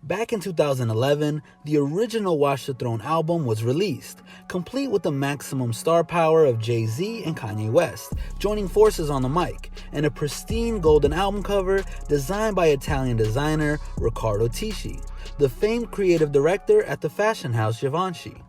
Back in 2011, the original Watch the Throne album was released, complete with the maximum star power of Jay-Z and Kanye West, joining forces on the mic, and a pristine golden album cover designed by Italian designer Riccardo Tisci, the famed creative director at the fashion house Givenchy.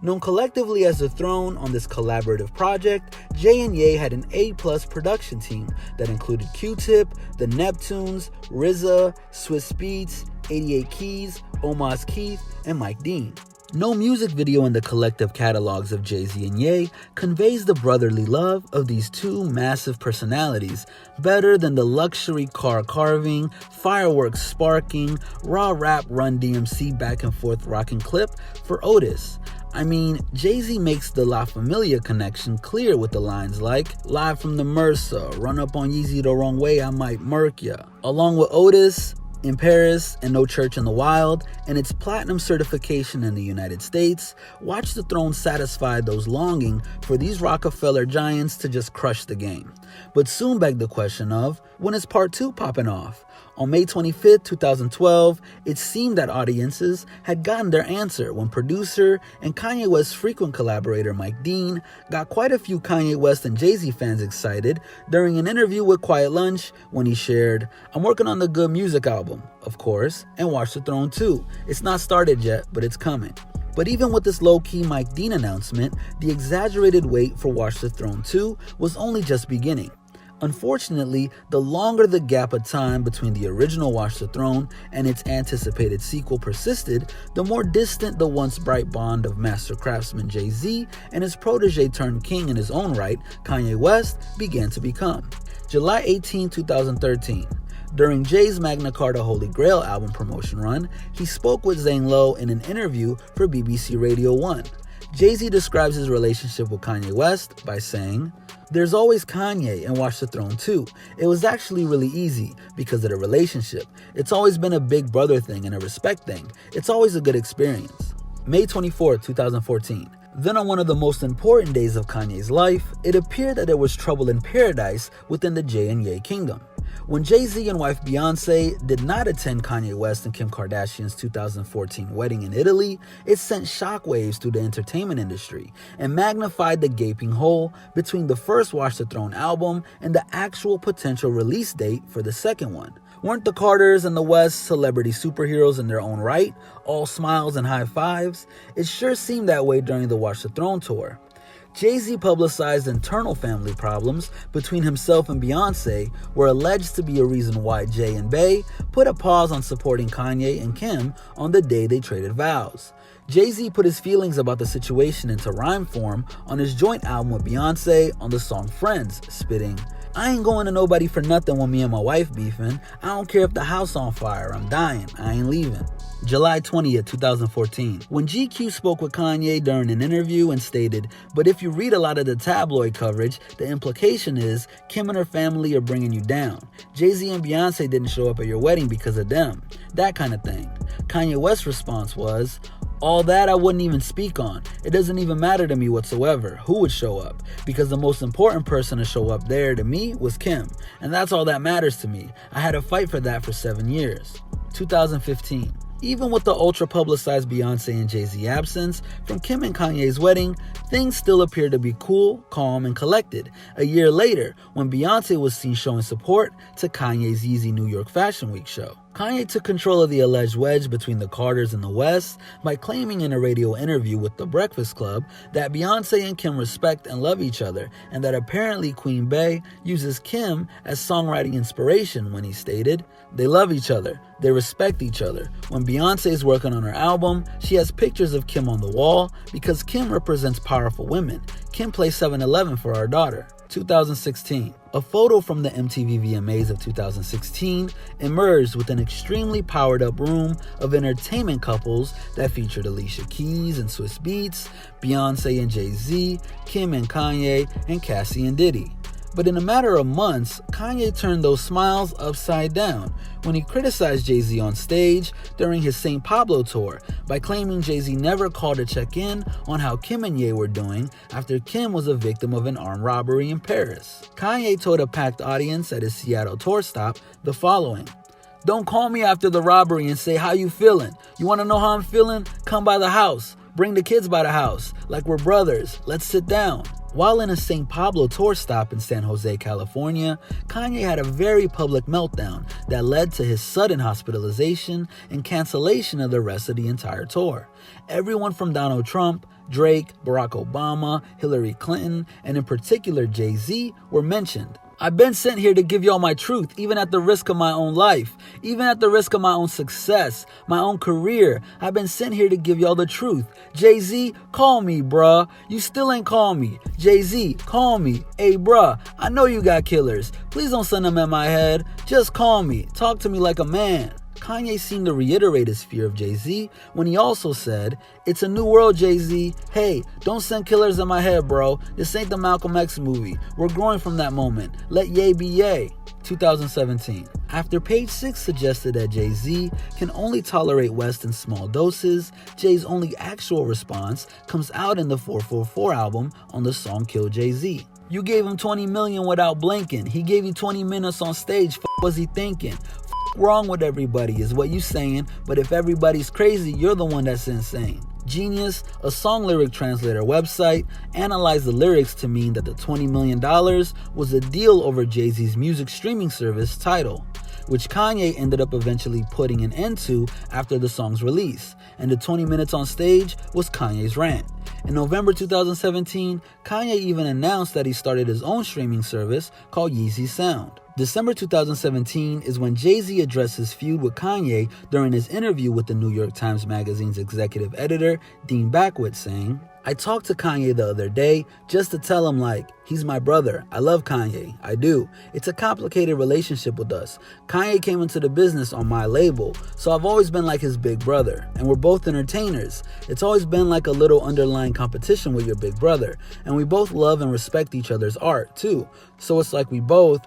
Known collectively as The Throne, on this collaborative project, Jay and Ye had an A-plus production team that included Q-Tip, the Neptunes, RZA, Swizz Beatz, 88 Keys, Om'Mas Keith, and Mike Dean. No music video in the collective catalogues of Jay-Z and Ye conveys the brotherly love of these two massive personalities better than the luxury car carving, fireworks sparking, raw rap Run DMC-back-and-forth rocking clip for Otis. I mean, Jay-Z makes the La Familia connection clear with the lines like, "Live from the Mercer, run up on Yeezy the wrong way, I might murk ya." Along with Otis, In Paris, and No Church in the Wild, and its platinum certification in the United States, Watch the Throne satisfied those longing for these Rockefeller giants to just crush the game. But soon begged the question of, when is part 2 popping off? On May 25, 2012, it seemed that audiences had gotten their answer when producer and Kanye West's frequent collaborator Mike Dean got quite a few Kanye West and Jay-Z fans excited during an interview with Quiet Lunch when he shared, "I'm working on the Good Music album, of course, and Watch the Throne too. It's not started yet, but it's coming." But even with this low-key Mike Dean announcement, the exaggerated wait for Watch the Throne 2 was only just beginning. Unfortunately, the longer the gap of time between the original Watch the Throne and its anticipated sequel persisted, the more distant the once bright bond of master craftsman Jay-Z and his protege turned king in his own right, Kanye West, began to become. July 18, 2013. During Jay's Magna Carta Holy Grail album promotion run, he spoke with Zane Lowe in an interview for BBC Radio 1. Jay-Z describes his relationship with Kanye West by saying, "There's always Kanye and Watch the Throne too. It was actually really easy because of the relationship. It's always been a big brother thing and a respect thing. It's always a good experience." May 24, 2014. Then on one of the most important days of Kanye's life, it appeared that there was trouble in paradise within the Jay and Ye kingdom. When Jay-Z and wife Beyonce did not attend Kanye West and Kim Kardashian's 2014 wedding in Italy, it sent shockwaves through the entertainment industry and magnified the gaping hole between the first Watch the Throne album and the actual potential release date for the second one. Weren't the Carters and the West celebrity superheroes in their own right, all smiles and high fives? It sure seemed that way during the Watch the Throne tour. Jay-Z publicized internal family problems between himself and Beyonce were alleged to be a reason why Jay and Bey put a pause on supporting Kanye and Kim on the day they traded vows. Jay-Z put his feelings about the situation into rhyme form on his joint album with Beyonce on the song Friends, spitting, "I ain't going to nobody for nothing when me and my wife beefing. I don't care if the house on fire, I'm dying, I ain't leaving." July 20th, 2014. When GQ spoke with Kanye during an interview and stated, "But if you read a lot of the tabloid coverage, the implication is Kim and her family are bringing you down. Jay-Z and Beyonce didn't show up at your wedding because of them." That kind of thing. Kanye West's response was, "All that I wouldn't even speak on. It doesn't even matter to me whatsoever who would show up, because the most important person to show up there to me was Kim, and that's all that matters to me. I had to fight for that for 7 years." 2015. Even with the ultra-publicized Beyonce and Jay-Z absence from Kim and Kanye's wedding, things still appear to be cool, calm, and collected. A year later, when Beyonce was seen showing support to Kanye's Yeezy New York Fashion Week show. Kanye took control of the alleged wedge between the Carters and the West by claiming in a radio interview with The Breakfast Club that Beyonce and Kim respect and love each other, and that apparently Queen Bey uses Kim as songwriting inspiration when he stated, "They love each other, they respect each other. When Beyonce is working on her album, she has pictures of Kim on the wall because Kim represents powerful women. Kim plays 7-Eleven for our daughter." 2016. A photo from the MTV VMAs of 2016 emerged with an extremely powered-up room of entertainment couples that featured Alicia Keys and Swizz Beatz, Beyonce and Jay-Z, Kim and Kanye, and Cassie and Diddy. But in a matter of months, Kanye turned those smiles upside down when he criticized Jay-Z on stage during his St. Pablo tour by claiming Jay-Z never called to check in on how Kim and Ye were doing after Kim was a victim of an armed robbery in Paris. Kanye told a packed audience at his Seattle tour stop the following, Don't call me after the robbery and say, how you feeling? You want to know how I'm feeling? Come by the house. Bring the kids by the house. Like we're brothers. Let's sit down. While in a St. Pablo tour stop in San Jose, California, Kanye had a very public meltdown that led to his sudden hospitalization and cancellation of the rest of the entire tour. Everyone from Donald Trump, Drake, Barack Obama, Hillary Clinton, and in particular Jay-Z were mentioned. I've been sent here to give y'all my truth, even at the risk of my own life, even at the risk of my own success, my own career. I've been sent here to give y'all the truth. Jay-Z, call me, bruh. You still ain't call me. Jay-Z, call me. Hey, bruh, I know you got killers. Please don't send them at my head. Just call me. Talk to me like a man. Kanye seemed to reiterate his fear of Jay-Z when he also said, "It's a new world, Jay-Z. Hey, don't send killers in my head, bro. This ain't the Malcolm X movie. We're growing from that moment. Let Ye be Ye." 2017. After Page 6 suggested that Jay-Z can only tolerate West in small doses, Jay's only actual response comes out in the 444 album on the song Kill Jay-Z. You gave him 20 million without blinking. He gave you 20 minutes on stage. Was he thinking? Wrong with everybody is what you saying, but if everybody's crazy, you're the one that's insane. Genius, a song lyric translator website, analyzed the lyrics to mean that the $20 million was a deal over Jay-Z's music streaming service Tidal, which Kanye ended up eventually putting an end to after the song's release, and the 20 minutes on stage was Kanye's rant. In November 2017, Kanye even announced that he started his own streaming service called Yeezy Sound. December 2017 is when Jay-Z addressed his feud with Kanye during his interview with the New York Times Magazine's executive editor, Dean Backwitz, saying, "I talked to Kanye the other day just to tell him, like, he's my brother. I love Kanye. I do. It's a complicated relationship with us. Kanye came into the business on my label, so I've always been like his big brother. And we're both entertainers. It's always been like a little underlying competition with your big brother. And we both love and respect each other's art, too. So it's like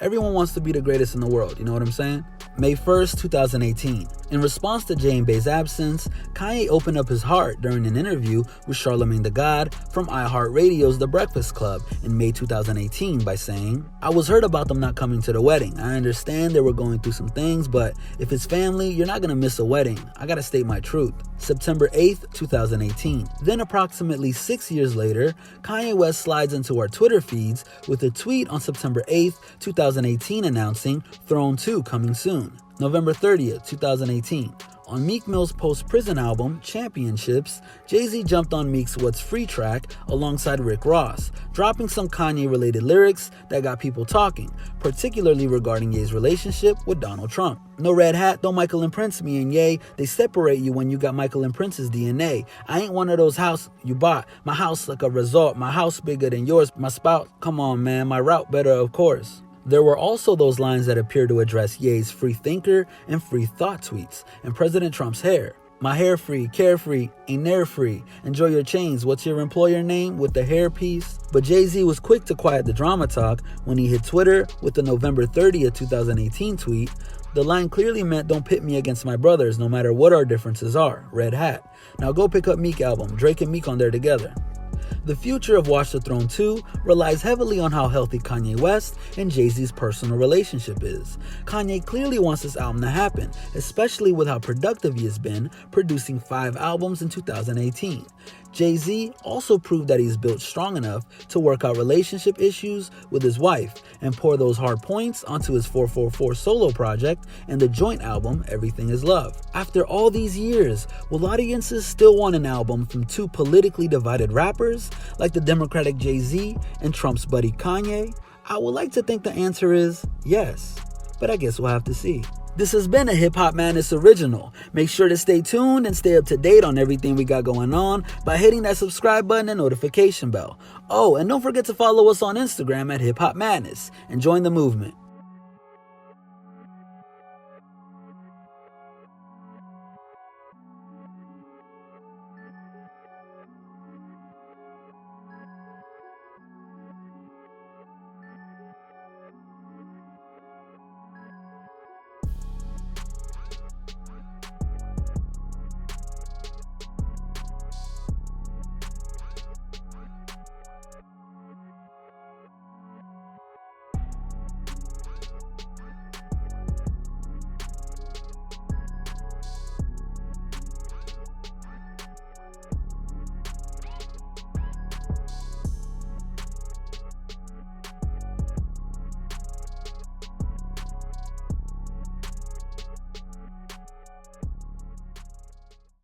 everyone wants to be the greatest in the world. You know what I'm saying?" May 1st, 2018. In response to Jay and Bey's absence, Kanye opened up his heart during an interview with Charlamagne the God from iHeartRadio's The Breakfast Club in May 2018 by saying, "I was hurt about them not coming to the wedding. I understand they were going through some things, but if it's family, you're not going to miss a wedding. I got to state my truth." September 8th, 2018. Then approximately 6 years later, Kanye West slides into our Twitter feeds with a tweet on September 8th, 2018 announcing Throne 2 coming soon. November 30th, 2018. On Meek Mill's post-prison album, Championships, Jay-Z jumped on Meek's What's Free track alongside Rick Ross, dropping some Kanye-related lyrics that got people talking, particularly regarding Ye's relationship with Donald Trump. "No red hat, don't Michael and Prince me, and Ye, they separate you when you got Michael and Prince's DNA. I ain't one of those house you bought. My house like a resort, my house bigger than yours, my spout, come on man, my route better of course." There were also those lines that appear to address Ye's free thinker and free thought tweets, and President Trump's hair. "My hair free, carefree, ain't near free. Enjoy your chains, what's your employer name?" with the hair piece. But Jay-Z was quick to quiet the drama talk when he hit Twitter with the November 30th, 2018 tweet. The line clearly meant don't pit me against my brothers no matter what our differences are. Red hat. Now go pick up Meek album, Drake and Meek on there together. The future of Watch the Throne 2 relies heavily on how healthy Kanye West and Jay-Z's personal relationship is. Kanye clearly wants this album to happen, especially with how productive he has been, producing 5 albums in 2018. Jay-Z also proved that he's built strong enough to work out relationship issues with his wife and pour those hard points onto his 444 solo project and the joint album Everything Is Love. After all these years, will audiences still want an album from 2 politically divided rappers like the Democratic Jay-Z and Trump's buddy Kanye? I would like to think the answer is yes, but I guess we'll have to see. This has been a HipHopMadness original. Make sure to stay tuned and stay up to date on everything we got going on by hitting that subscribe button and notification bell. Oh, and don't forget to follow us on Instagram at HipHopMadness and join the movement.